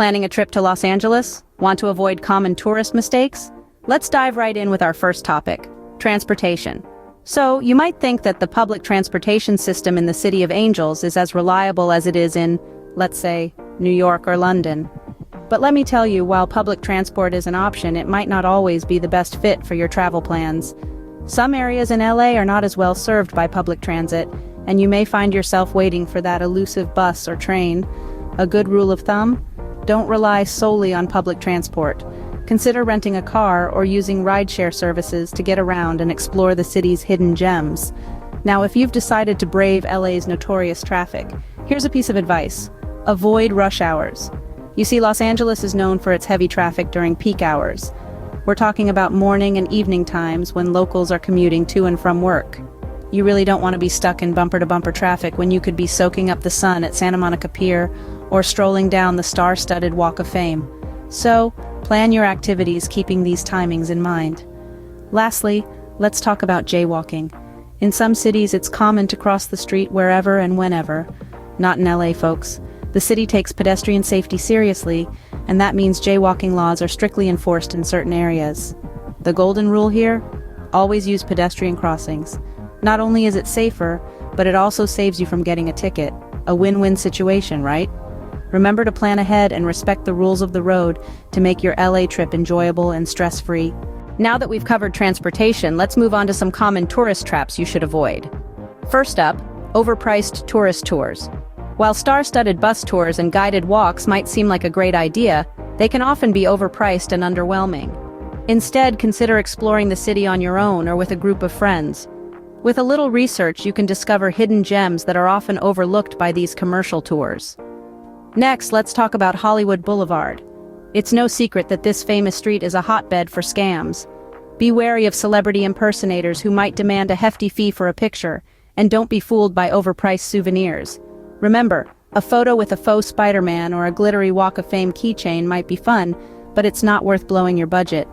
Planning a trip to Los Angeles? Want to avoid common tourist mistakes? Let's dive right in with our first topic, transportation. So, you might think that the public transportation system in the City of Angels is as reliable as it is in, let's say, New York or London. But let me tell you, while public transport is an option, it might not always be the best fit for your travel plans. Some areas in LA are not as well served by public transit, and you may find yourself waiting for that elusive bus or train. A good rule of thumb? Don't rely solely on public transport. Consider renting a car or using rideshare services to get around and explore the city's hidden gems. Now, if you've decided to brave LA's notorious traffic, here's a piece of advice. Avoid rush hours. You see, Los Angeles is known for its heavy traffic during peak hours. We're talking about morning and evening times when locals are commuting to and from work. You really don't want to be stuck in bumper-to-bumper traffic when you could be soaking up the sun at Santa Monica Pier or strolling down the star-studded Walk of Fame. So, plan your activities keeping these timings in mind. Lastly, let's talk about jaywalking. In some cities, it's common to cross the street wherever and whenever. Not in LA, folks. The city takes pedestrian safety seriously, and that means jaywalking laws are strictly enforced in certain areas. The golden rule here? Always use pedestrian crossings. Not only is it safer, but it also saves you from getting a ticket. A win-win situation, right? Remember to plan ahead and respect the rules of the road to make your LA trip enjoyable and stress-free. Now that we've covered transportation, let's move on to some common tourist traps you should avoid. First up, overpriced tourist tours. While star-studded bus tours and guided walks might seem like a great idea, they can often be overpriced and underwhelming. Instead, consider exploring the city on your own or with a group of friends. With a little research, you can discover hidden gems that are often overlooked by these commercial tours. Next, let's talk about Hollywood Boulevard. It's no secret that this famous street is a hotbed for scams. Be wary of celebrity impersonators who might demand a hefty fee for a picture, and don't be fooled by overpriced souvenirs. Remember, a photo with a faux Spider-Man or a glittery Walk of Fame keychain might be fun, but it's not worth blowing your budget.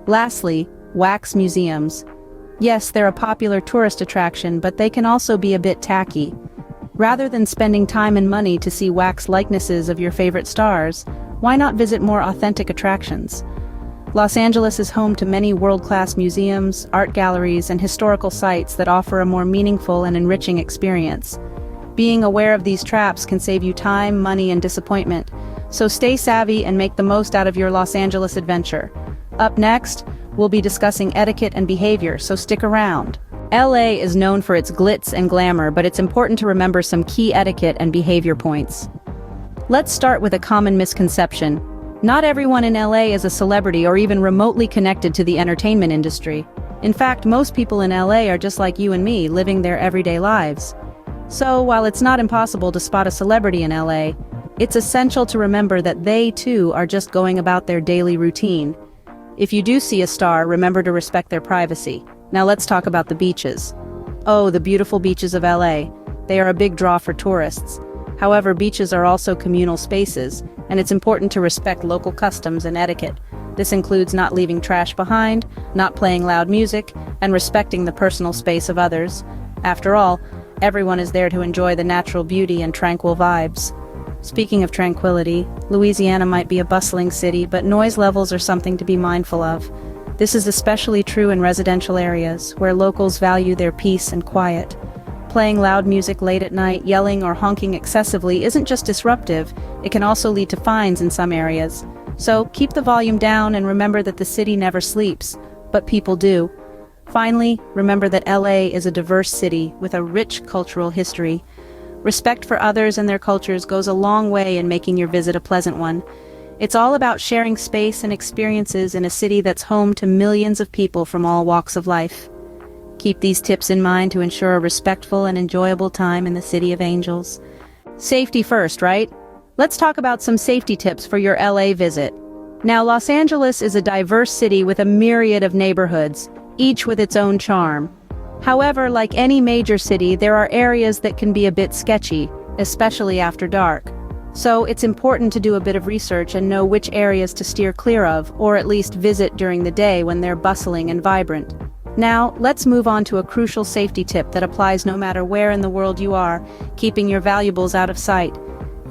Lastly, wax museums. Yes, they're a popular tourist attraction, but they can also be a bit tacky. Rather than spending time and money to see wax likenesses of your favorite stars, why not visit more authentic attractions? Los Angeles is home to many world-class museums, art galleries, and historical sites that offer a more meaningful and enriching experience. Being aware of these traps can save you time, money, and disappointment, so stay savvy and make the most out of your Los Angeles adventure. Up next, we'll be discussing etiquette and behavior, so stick around. LA is known for its glitz and glamour, but it's important to remember some key etiquette and behavior points. Let's start with a common misconception. Not everyone in LA is a celebrity or even remotely connected to the entertainment industry. In fact, most people in LA are just like you and me, living their everyday lives. So, while it's not impossible to spot a celebrity in LA, it's essential to remember that they, too, are just going about their daily routine. If you do see a star, remember to respect their privacy. Now let's talk about the beaches. Oh, the beautiful beaches of LA. They are a big draw for tourists. However, beaches are also communal spaces, and it's important to respect local customs and etiquette. This includes not leaving trash behind, not playing loud music, and respecting the personal space of others. After all, everyone is there to enjoy the natural beauty and tranquil vibes. Speaking of tranquility, Louisiana might be a bustling city, but noise levels are something to be mindful of. This is especially true in residential areas, where locals value their peace and quiet. Playing loud music late at night, yelling or honking excessively isn't just disruptive, it can also lead to fines in some areas. So keep the volume down and remember that the city never sleeps, but people do. Finally, remember that LA is a diverse city with a rich cultural history. Respect for others and their cultures goes a long way in making your visit a pleasant one. It's all about sharing space and experiences in a city that's home to millions of people from all walks of life. Keep these tips in mind to ensure a respectful and enjoyable time in the City of Angels. Safety first, right? Let's talk about some safety tips for your LA visit. Now, Los Angeles is a diverse city with a myriad of neighborhoods, each with its own charm. However, like any major city, there are areas that can be a bit sketchy, especially after dark. So it's important to do a bit of research and know which areas to steer clear of, or at least visit during the day when they're bustling and vibrant. Now, let's move on to a crucial safety tip that applies no matter where in the world you are, keeping your valuables out of sight.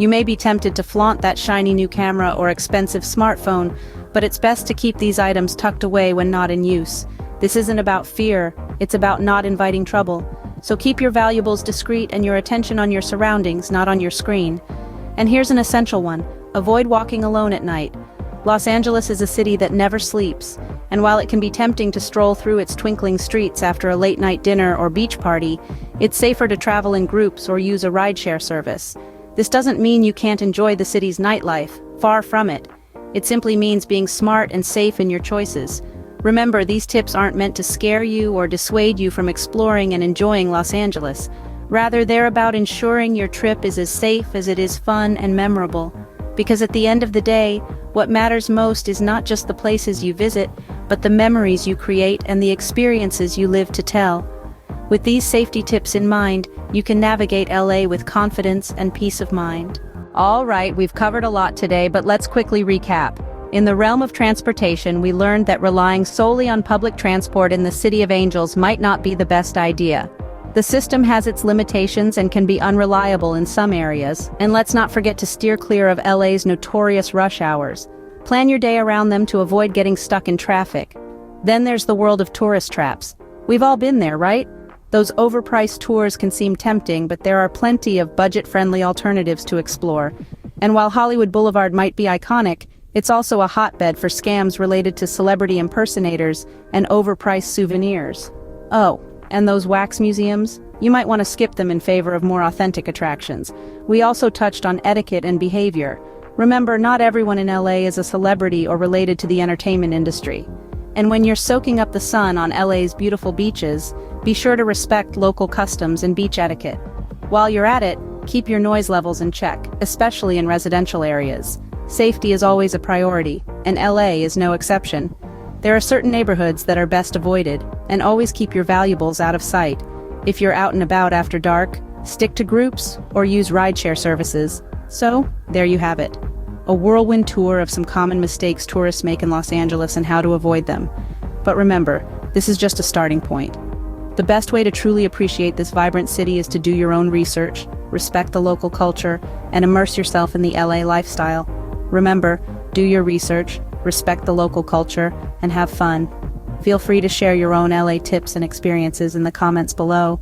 You may be tempted to flaunt that shiny new camera or expensive smartphone, but it's best to keep these items tucked away when not in use. This isn't about fear, it's about not inviting trouble. So keep your valuables discreet and your attention on your surroundings, not on your screen. And here's an essential one: avoid walking alone at night. Los Angeles is a city that never sleeps, and while it can be tempting to stroll through its twinkling streets after a late-night dinner or beach party, it's safer to travel in groups or use a rideshare service. This doesn't mean you can't enjoy the city's nightlife, far from it. It simply means being smart and safe in your choices. Remember, these tips aren't meant to scare you or dissuade you from exploring and enjoying Los Angeles. Rather, they're about ensuring your trip is as safe as it is fun and memorable. Because at the end of the day, what matters most is not just the places you visit, but the memories you create and the experiences you live to tell. With these safety tips in mind, you can navigate LA with confidence and peace of mind. All right, we've covered a lot today, but let's quickly recap. In the realm of transportation, we learned that relying solely on public transport in the City of Angels might not be the best idea. The system has its limitations and can be unreliable in some areas, and let's not forget to steer clear of LA's notorious rush hours. Plan your day around them to avoid getting stuck in traffic. Then there's the world of tourist traps. We've all been there, right? Those overpriced tours can seem tempting, but there are plenty of budget-friendly alternatives to explore. And while Hollywood Boulevard might be iconic, it's also a hotbed for scams related to celebrity impersonators and overpriced souvenirs. Oh, and those wax museums? You might want to skip them in favor of more authentic attractions. We also touched on etiquette and behavior. Remember, not everyone in LA is a celebrity or related to the entertainment industry. And when you're soaking up the sun on LA's beautiful beaches, be sure to respect local customs and beach etiquette. While you're at it, keep your noise levels in check, especially in residential areas. Safety is always a priority, and LA is no exception. There are certain neighborhoods that are best avoided, and always keep your valuables out of sight. If you're out and about after dark, stick to groups or use rideshare services. So, there you have it. A whirlwind tour of some common mistakes tourists make in Los Angeles and how to avoid them. But remember, this is just a starting point. The best way to truly appreciate this vibrant city is to do your own research, respect the local culture, and immerse yourself in the LA lifestyle. Remember, do your research, respect the local culture, and have fun. Feel free to share your own LA tips and experiences in the comments below.